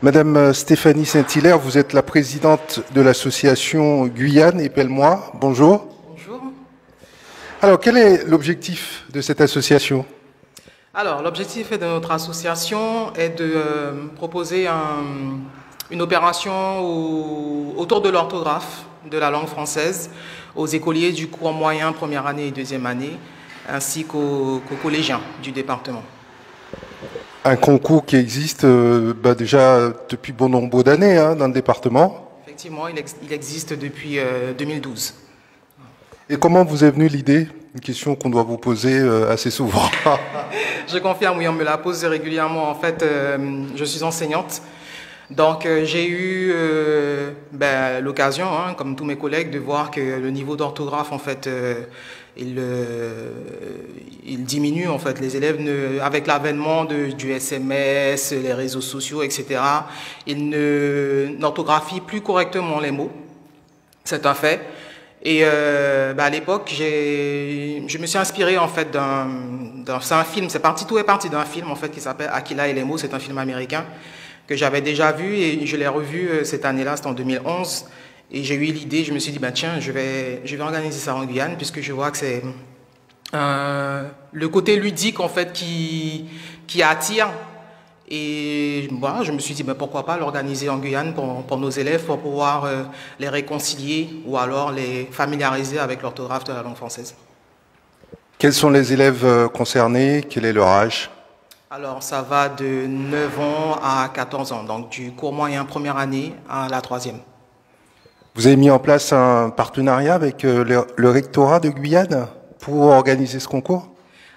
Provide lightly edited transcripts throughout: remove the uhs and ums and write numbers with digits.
Madame Stéphanie Saint-Hilaire, vous êtes la présidente de l'association Guyane Épelle-moi. Bonjour. Bonjour. Alors, quel est l'objectif de cette association? Alors, l'objectif de notre association est de proposer une opération autour de l'orthographe de la langue française aux écoliers du cours moyen première année et deuxième année, ainsi qu'aux collégiens du département. Un concours qui existe déjà depuis bon nombre d'années dans le département. Effectivement, il existe depuis 2012. Et comment vous est venue l'idée? Une question qu'on doit vous poser assez souvent. Je confirme, oui, on me la pose régulièrement. En fait, je suis enseignante. Donc, j'ai eu l'occasion, comme tous mes collègues, de voir que le niveau d'orthographe, en fait, il diminue. En fait, les élèves, avec l'avènement du SMS, les réseaux sociaux, etc., ils n'orthographient plus correctement les mots. C'est un fait. Et à l'époque, je me suis inspiré en fait c'est un film, tout est parti d'un film en fait qui s'appelle Aquila et les mots. C'est un film américain que j'avais déjà vu et je l'ai revu cette année-là, c'était en 2011. Et j'ai eu l'idée, je me suis dit tiens, je vais organiser ça en Guyane puisque je vois que c'est le côté ludique en fait qui attire. Et voilà, je me suis dit, pourquoi pas l'organiser en Guyane pour nos élèves, pour pouvoir les réconcilier ou alors les familiariser avec l'orthographe de la langue française. Quels sont les élèves concernés? Quel est leur âge? Alors, ça va de 9 ans à 14 ans, donc du cours moyen première année à la troisième. Vous avez mis en place un partenariat avec le rectorat de Guyane pour organiser ce concours?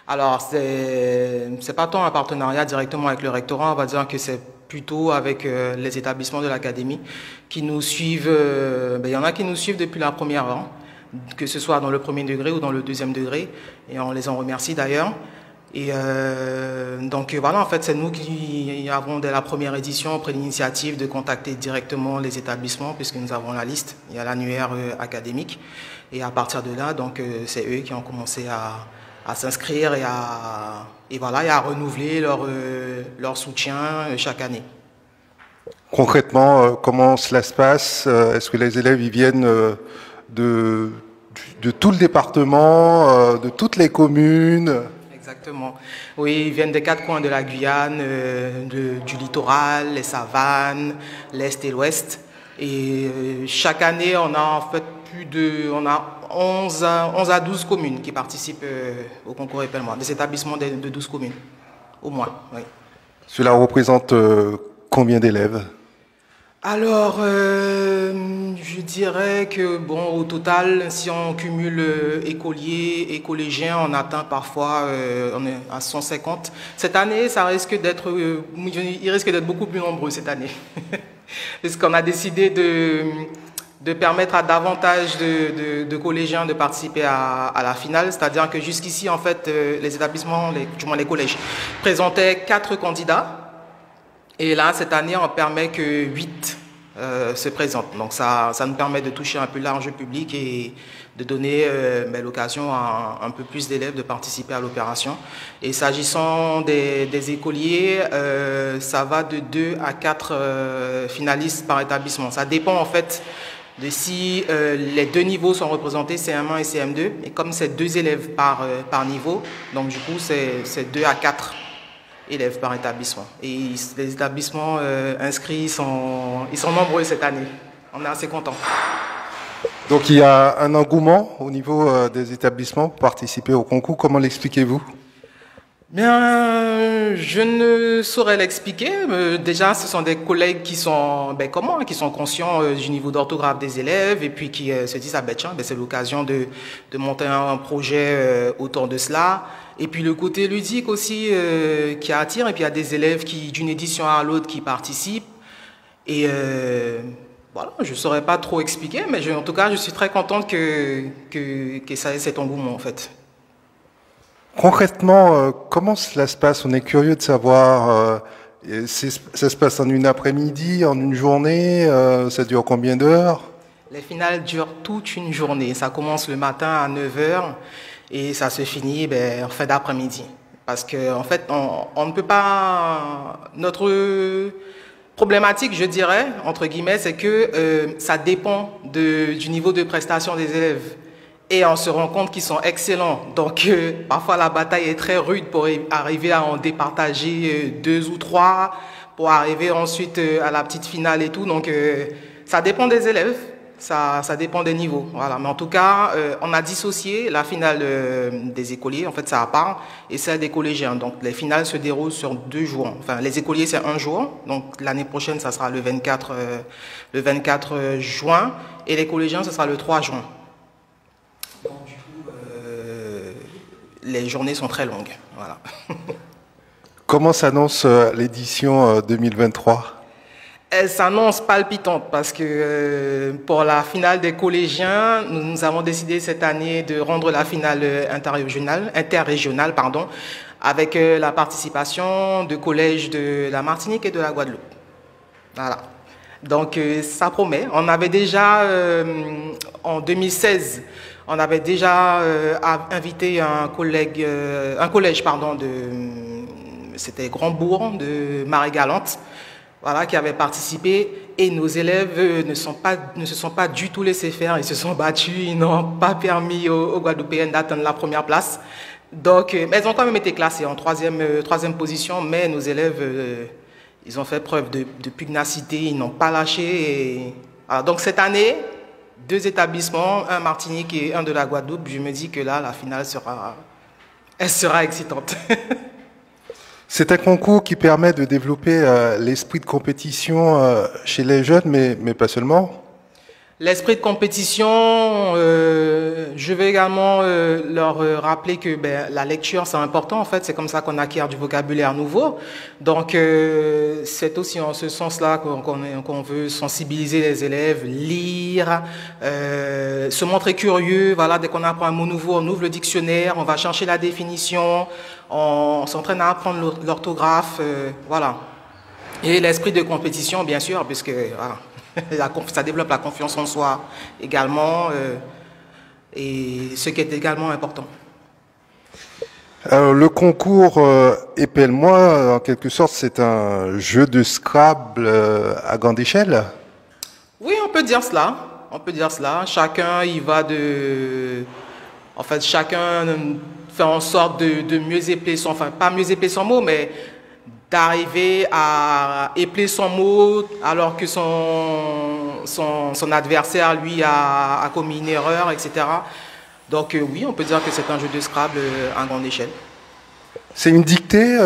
Alors, c'est pas tant un partenariat directement avec le rectorat, on va dire que c'est plutôt avec les établissements de l'académie qui nous suivent. Il y en a qui nous suivent depuis la première heure, que ce soit dans le premier degré ou dans le deuxième degré, et on les en remercie d'ailleurs. Et donc voilà, en fait, c'est nous qui avons dès la première édition pris l'initiative de contacter directement les établissements puisque nous avons la liste, il y a l'annuaire académique, et à partir de là, donc c'est eux qui ont commencé à s'inscrire et à renouveler leur soutien chaque année. Concrètement, comment cela se passe? Est-ce que les élèves ils viennent de tout le département, de toutes les communes? Exactement. Oui, ils viennent des quatre coins de la Guyane, du littoral, les savanes, l'Est et l'Ouest. Et chaque année, on a en fait on a 11 à 12 communes qui participent au concours Épelle-moi, des établissements de 12 communes, au moins. Oui. Cela représente combien d'élèves? Alors, je dirais que, bon, au total, si on cumule écoliers et collégiens, on atteint parfois, on est à 150. Cette année, il risque d'être beaucoup plus nombreux cette année. Parce qu'on a décidé de permettre à davantage de collégiens de participer à la finale. C'est-à-dire que jusqu'ici, en fait, les établissements, du moins les collèges, présentaient 4 candidats. Et là, cette année, on permet que 8 se présentent. Donc ça nous permet de toucher un peu large public et de donner l'occasion à un peu plus d'élèves de participer à l'opération. Et s'agissant des écoliers, ça va de 2 à 4 finalistes par établissement. Ça dépend en fait de si les 2 niveaux sont représentés, CM1 et CM2. Et comme c'est 2 élèves par niveau, donc du coup c'est 2 à 4 élèves par établissement. Et les établissements inscrits, ils sont nombreux cette année. On est assez contents. Donc il y a un engouement au niveau des établissements pour participer au concours. Comment l'expliquez-vous? Bien, je ne saurais l'expliquer. Déjà, ce sont des collègues qui sont, qui sont conscients du niveau d'orthographe des élèves et puis qui se disent, tiens, c'est l'occasion de monter un projet autour de cela. Et puis le côté ludique aussi qui attire. Et puis il y a des élèves qui, d'une édition à l'autre, qui participent. Et voilà, je ne saurais pas trop expliquer, mais en tout cas, je suis très contente que ça ait cet engouement en fait. Concrètement, comment cela se passe? On est curieux de savoir. Ça se passe en une après-midi, en une journée? Ça dure combien d'heures? Les finales durent toute une journée. Ça commence le matin à 9 h et ça se finit en fin d'après-midi. Parce qu'en fait, on ne peut pas... Notre Problématique, je dirais, entre guillemets, c'est que ça dépend du niveau de prestation des élèves. Et on se rend compte qu'ils sont excellents. Donc, parfois, la bataille est très rude pour arriver à en départager 2 ou 3, pour arriver ensuite à la petite finale et tout. Donc, ça dépend des élèves, ça dépend des niveaux. Voilà. Mais en tout cas, on a dissocié la finale des écoliers, en fait, ça à part, et celle des collégiens. Donc, les finales se déroulent sur 2 jours. Enfin, les écoliers, c'est 1 jour. Donc, l'année prochaine, ça sera le 24 juin. Et les collégiens, ce sera le 3 juin. Donc, du coup, les journées sont très longues. Voilà. Comment s'annonce l'édition 2023? Elle s'annonce palpitante parce que pour la finale des collégiens, nous avons décidé cette année de rendre la finale interrégionale, avec la participation de collèges de la Martinique et de la Guadeloupe. Voilà. Donc ça promet. On avait déjà, en 2016, on avait déjà invité un collège, c'était Grandbourg, de Marie-Galante, voilà, qui avait participé, et nos élèves ne se sont pas du tout laissés faire, ils se sont battus, ils n'ont pas permis aux Guadeloupéennes d'atteindre la première place. Donc, mais elles ont quand même été classées en troisième position, mais nos élèves, ils ont fait preuve de pugnacité, ils n'ont pas lâché. Voilà. Donc cette année, 2 établissements, un Martinique et un de la Guadeloupe, je me dis que là, la finale sera excitante. C'est un concours qui permet de développer l'esprit de compétition chez les jeunes, mais pas seulement. L'esprit de compétition, je vais également leur rappeler que la lecture, c'est important. En fait, c'est comme ça qu'on acquiert du vocabulaire nouveau. Donc, c'est aussi en ce sens-là qu'on veut sensibiliser les élèves, lire, se montrer curieux. Voilà, dès qu'on apprend un mot nouveau, on ouvre le dictionnaire, on va chercher la définition, on s'entraîne à apprendre l'orthographe, voilà. Et l'esprit de compétition, bien sûr, puisque voilà. Ça développe la confiance en soi également, et ce qui est également important. Alors, le concours Épelle-moi, en quelque sorte, c'est un jeu de Scrabble à grande échelle. Oui, on peut dire cela. On peut dire cela. Chacun y va en fait, chacun fait en sorte de mieux épeler son... Enfin, pas mieux épeler son mot, mais d'arriver à épeler son mot alors que son adversaire, lui, a commis une erreur, etc. Donc oui, on peut dire que c'est un jeu de Scrabble à grande échelle. C'est une dictée,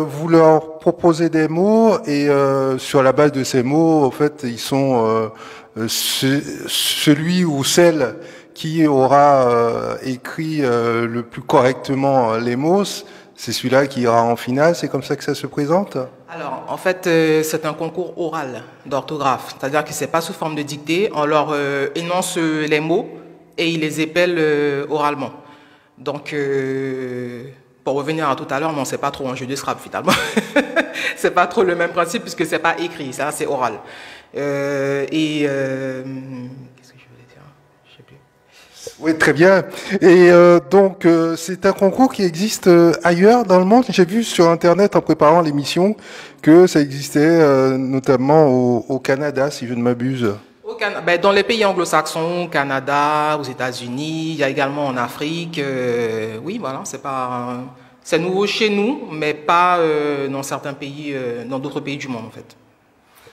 vous leur proposez des mots et sur la base de ces mots, en fait, ils sont celui ou celle qui aura écrit le plus correctement les mots. C'est celui-là qui ira en finale, c'est comme ça que ça se présente? Alors, en fait, c'est un concours oral d'orthographe. C'est-à-dire que c'est pas sous forme de dictée. On leur énonce les mots et ils les épellent oralement. Donc, pour revenir à tout à l'heure, non, c'est pas trop un jeu de Scrabble finalement. C'est pas trop le même principe puisque c'est pas écrit, ça c'est oral. Qu'est-ce que je voulais dire? Je sais plus. Oui, très bien. Et donc, c'est un concours qui existe ailleurs dans le monde. J'ai vu sur Internet, en préparant l'émission, que ça existait notamment au Canada, si je ne m'abuse. Dans les pays anglo-saxons, au Canada, aux États-Unis, il y a également en Afrique. Oui, voilà, c'est nouveau chez nous, mais pas dans certains pays, dans d'autres pays du monde, en fait.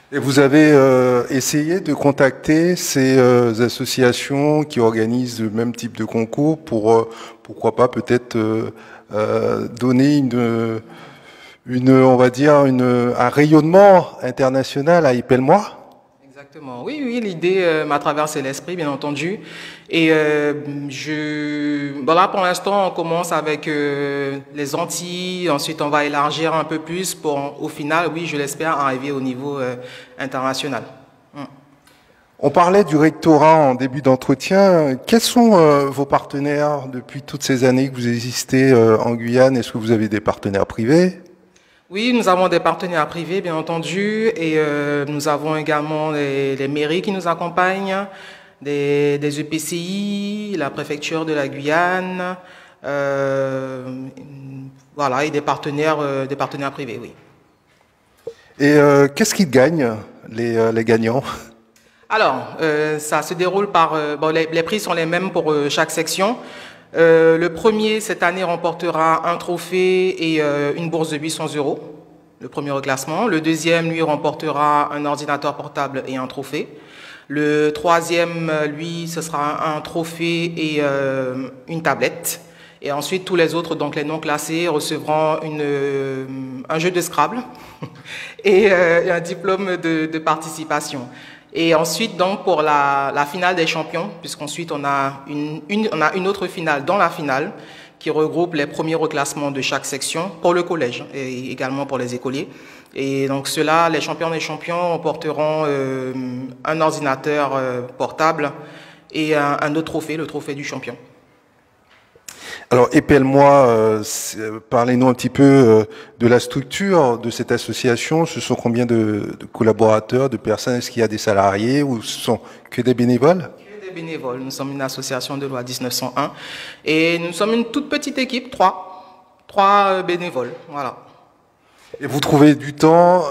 Et vous avez essayé de contacter ces associations qui organisent le même type de concours pour, pourquoi pas, peut-être donner on va dire, un rayonnement international à Épelle-moi? Exactement. Oui, l'idée m'a traversé l'esprit, bien entendu. Et là, pour l'instant, on commence avec les Antilles. Ensuite, on va élargir un peu plus pour, au final, oui, je l'espère, arriver au niveau international. On parlait du rectorat en début d'entretien. Quels sont vos partenaires depuis toutes ces années que vous existez en Guyane? Est-ce que vous avez des partenaires privés? Oui, nous avons des partenaires privés, bien entendu, et nous avons également les mairies qui nous accompagnent, des EPCI, la préfecture de la Guyane, voilà, et des partenaires privés, oui. Et qu'est-ce qu'ils gagnent, les gagnants? Alors, ça se déroule par... bon, les prix sont les mêmes pour chaque section. Le premier, cette année, remportera un trophée et une bourse de 800 €, le premier reclassement. Le deuxième, lui, remportera un ordinateur portable et un trophée. Le troisième, lui, ce sera un trophée et une tablette. Et ensuite, tous les autres, donc les non classés, recevront un jeu de Scrabble et un diplôme de participation. Et ensuite, donc, pour la finale des champions, puisqu'ensuite on a une autre finale dans la finale qui regroupe les premiers reclassements de chaque section pour le collège et également pour les écoliers. Et donc ceux-là, les champions des champions, remporteront un ordinateur portable et un autre trophée, le trophée du champion. Alors, épelle-moi, parlez-nous un petit peu de la structure de cette association. Ce sont combien de collaborateurs, de personnes? Est-ce qu'il y a des salariés ou ce sont que des bénévoles? Que des bénévoles. Nous sommes une association de loi 1901 et nous sommes une toute petite équipe, trois bénévoles. Voilà. Et vous trouvez du temps,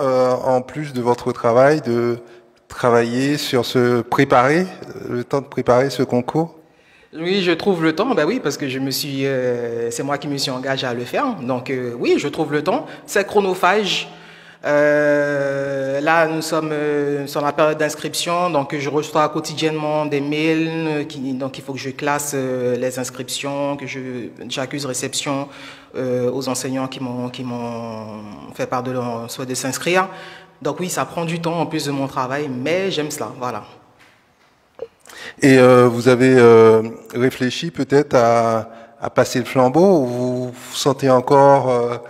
en plus de votre travail, de travailler sur le temps de préparer ce concours? Oui, je trouve le temps. Ben oui, parce que c'est moi qui me suis engagé à le faire. Donc oui, je trouve le temps. C'est chronophage. Là, nous sommes sur la période d'inscription, donc je reçois quotidiennement des mails. Donc il faut que je classe les inscriptions, que j'accuse réception aux enseignants qui m'ont fait part de leur souhait de s'inscrire. Donc oui, ça prend du temps en plus de mon travail, mais j'aime cela. Voilà. Et vous avez réfléchi peut-être à passer le flambeau, ou vous vous sentez encore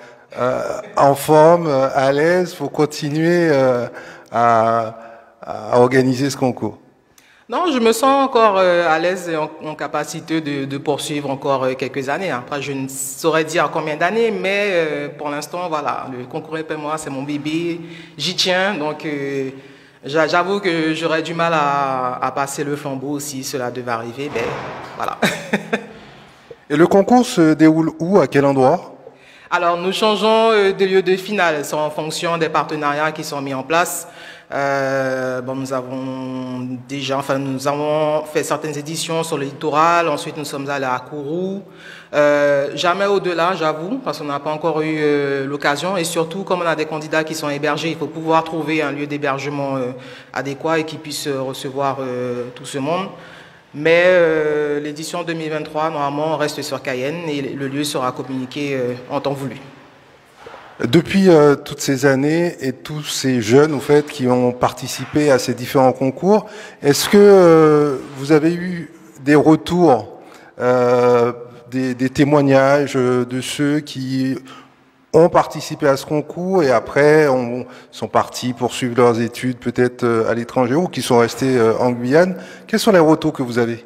en forme, à l'aise pour continuer à organiser ce concours? Non, je me sens encore à l'aise et en capacité de poursuivre encore quelques années. Après, je ne saurais dire combien d'années, mais pour l'instant, voilà, le concours Épelle-moi, c'est mon bébé, j'y tiens, donc j'avoue que j'aurais du mal à passer le flambeau si cela devait arriver, ben voilà. Et le concours se déroule où, à quel endroit? Alors, nous changeons de lieu de finale, c'est en fonction des partenariats qui sont mis en place. Nous avons fait certaines éditions sur le littoral, ensuite nous sommes allés à Kourou. Jamais au-delà, j'avoue, parce qu'on n'a pas encore eu l'occasion. Et surtout, comme on a des candidats qui sont hébergés, il faut pouvoir trouver un lieu d'hébergement adéquat et qui puisse recevoir tout ce monde. Mais l'édition 2023, normalement, reste sur Cayenne et le lieu sera communiqué en temps voulu. Depuis toutes ces années et tous ces jeunes, au fait, qui ont participé à ces différents concours, est-ce que vous avez eu des retours, des témoignages de ceux qui ont participé à ce concours et après sont partis poursuivre leurs études peut-être à l'étranger ou qui sont restés en Guyane? Quels sont les retours que vous avez?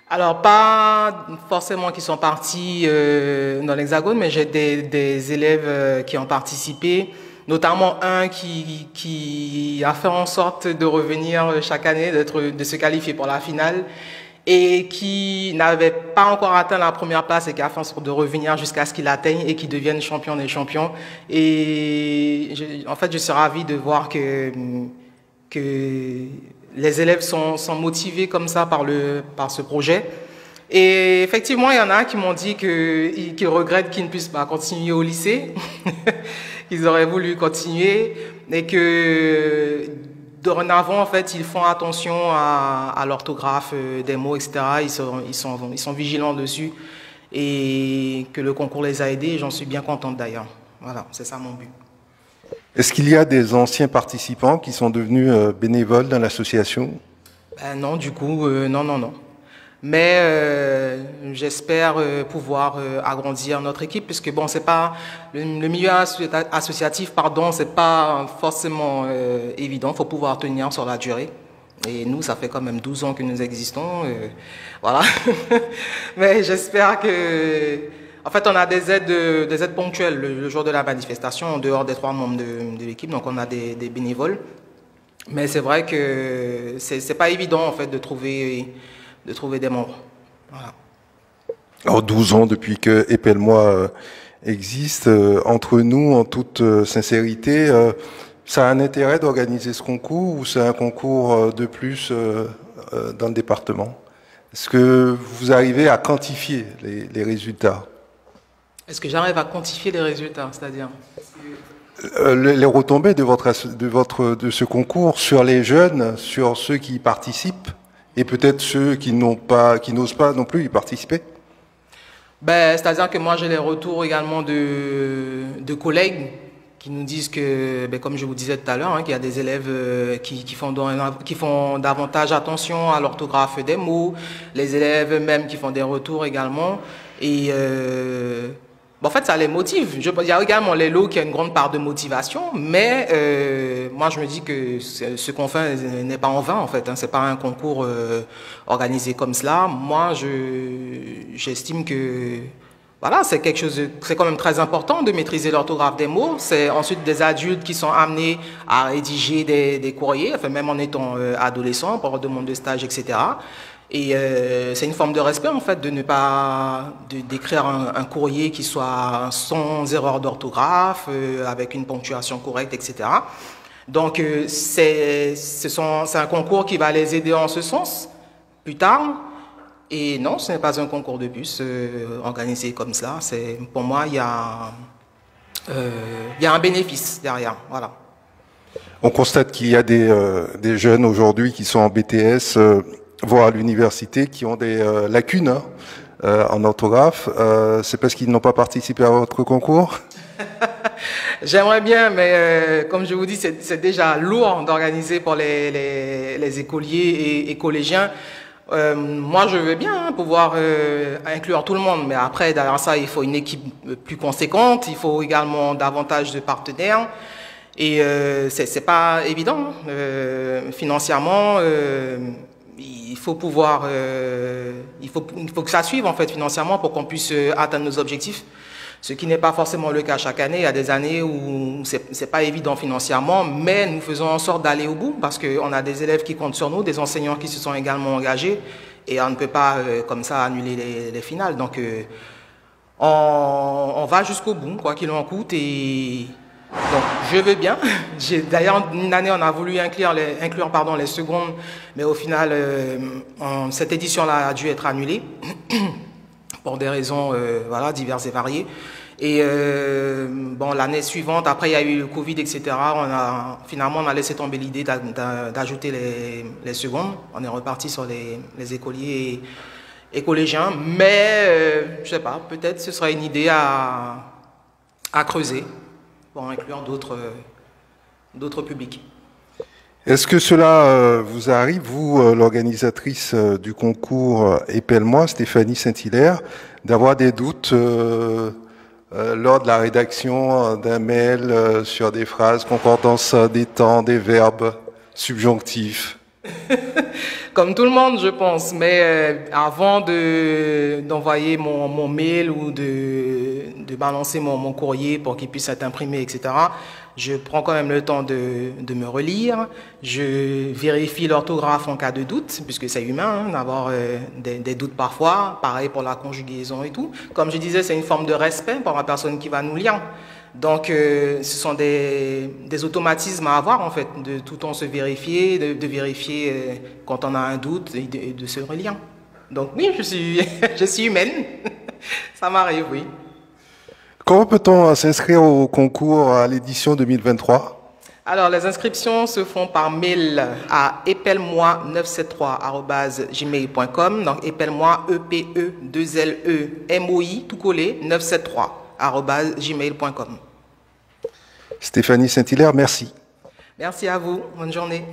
Alors, pas forcément qui sont partis dans l'Hexagone, mais j'ai des élèves qui ont participé, notamment un qui a fait en sorte de revenir chaque année, de se qualifier pour la finale, et qui n'avait pas encore atteint la première place et qui a fait en sorte de revenir jusqu'à ce qu'il atteigne et qu'il devienne champion des champions. Et en fait, je suis ravi de voir que les élèves sont motivés comme ça par ce projet. Et effectivement, il y en a qui m'ont dit qu'ils regrettent qu'ils ne puissent pas continuer au lycée, qu'ils auraient voulu continuer, et que dorénavant, en fait, ils font attention à l'orthographe des mots, etc. Ils sont vigilants dessus, et que le concours les a aidés, et j'en suis bien contente d'ailleurs. Voilà, c'est ça mon but. Est-ce qu'il y a des anciens participants qui sont devenus bénévoles dans l'association? Non, du coup, non. Mais j'espère pouvoir agrandir notre équipe, puisque bon, c'est pas le milieu associatif, pardon, c'est pas forcément évident. Il faut pouvoir tenir sur la durée. Et nous, ça fait quand même 12 ans que nous existons, voilà. Mais j'espère que, en fait, on a des aides ponctuelles le jour de la manifestation, en dehors des 3 membres de l'équipe, donc on a des bénévoles. Mais c'est vrai que c'est pas évident, en fait, de trouver des membres. Voilà. Alors 12 ans depuis que Épelle-moi existe, entre nous, en toute sincérité, Ça a un intérêt d'organiser ce concours ou c'est un concours de plus dans le département? Est-ce que vous arrivez à quantifier les résultats? Est-ce que j'arrive à quantifier les résultats, c'est-à-dire? Les retombées de ce concours sur les jeunes, sur ceux qui y participent et peut-être ceux qui n'osent pas non plus y participer? Ben, c'est-à-dire que moi j'ai les retours également de collègues qui nous disent que, ben, comme je vous disais tout à l'heure, hein, qu'il y a des élèves qui font davantage attention à l'orthographe des mots, les élèves eux-mêmes qui font des retours également. Et en fait, ça les motive. Il y a également les lots qui a une grande part de motivation, mais moi je me dis que ce qu'on fait n'est pas en vain en fait. Hein, c'est pas un concours organisé comme cela. Moi, j'estime que voilà, c'est quelque chose, c'est quand même très important de maîtriser l'orthographe des mots. C'est ensuite des adultes qui sont amenés à rédiger des courriers, enfin même en étant adolescents, pour demande de stage, etc. Et c'est une forme de respect en fait de ne pas d'écrire un courrier qui soit sans erreur d'orthographe, avec une ponctuation correcte, etc. Donc c'est un concours qui va les aider en ce sens plus tard. Et non, ce n'est pas un concours de bus organisé comme ça. Pour moi, il y a un bénéfice derrière. Voilà. On constate qu'il y a des jeunes aujourd'hui qui sont en BTS, voire à l'université, qui ont des lacunes en orthographe. C'est parce qu'ils n'ont pas participé à votre concours? J'aimerais bien, mais comme je vous dis, c'est déjà lourd d'organiser pour les écoliers et collégiens. Moi, je veux bien pouvoir inclure tout le monde, mais après, derrière ça, il faut une équipe plus conséquente, il faut également davantage de partenaires, et c'est pas évident. Financièrement, il faut pouvoir, il faut que ça suive en fait financièrement pour qu'on puisse atteindre nos objectifs. Ce qui n'est pas forcément le cas chaque année. Il y a des années où c'est pas évident financièrement, mais nous faisons en sorte d'aller au bout parce qu'on a des élèves qui comptent sur nous, des enseignants qui se sont également engagés et on ne peut pas comme ça annuler les finales. Donc on va jusqu'au bout, quoi qu'il en coûte. Et donc je veux bien. D'ailleurs, une année on a voulu inclure les secondes, mais au final cette édition-là a dû être annulée. Pour des raisons voilà, diverses et variées. Et bon, l'année suivante, après il y a eu le Covid, etc., finalement on a laissé tomber l'idée d'ajouter les secondes. On est reparti sur les écoliers et collégiens. Mais, je sais pas, peut-être ce serait une idée à creuser pour inclure d'autres publics. Est-ce que cela vous arrive, vous, l'organisatrice du concours Épelle-moi, Stéphanie Saint-Hilaire, d'avoir des doutes lors de la rédaction d'un mail sur des phrases, concordance des temps, des verbes, subjonctifs? Comme tout le monde, je pense, mais avant d'envoyer mon mail ou de balancer mon courrier pour qu'il puisse être imprimé, etc., je prends quand même le temps de me relire, je vérifie l'orthographe en cas de doute, puisque c'est humain hein, d'avoir des doutes parfois, pareil pour la conjugaison et tout. Comme je disais, c'est une forme de respect pour la personne qui va nous lire. Donc, ce sont des automatismes à avoir, en fait, de tout le temps se vérifier, de vérifier quand on a un doute et de se relire. Donc, oui, je suis humaine. Ça m'arrive, oui. Comment peut-on s'inscrire au concours à l'édition 2023? Alors, les inscriptions se font par mail à epelle-moi973@gmail.com. Donc, epelle-moi, EPE2LE-MOI, tout collé, 973@gmail.com. Stéphanie Saint-Hilaire, merci. Merci à vous. Bonne journée.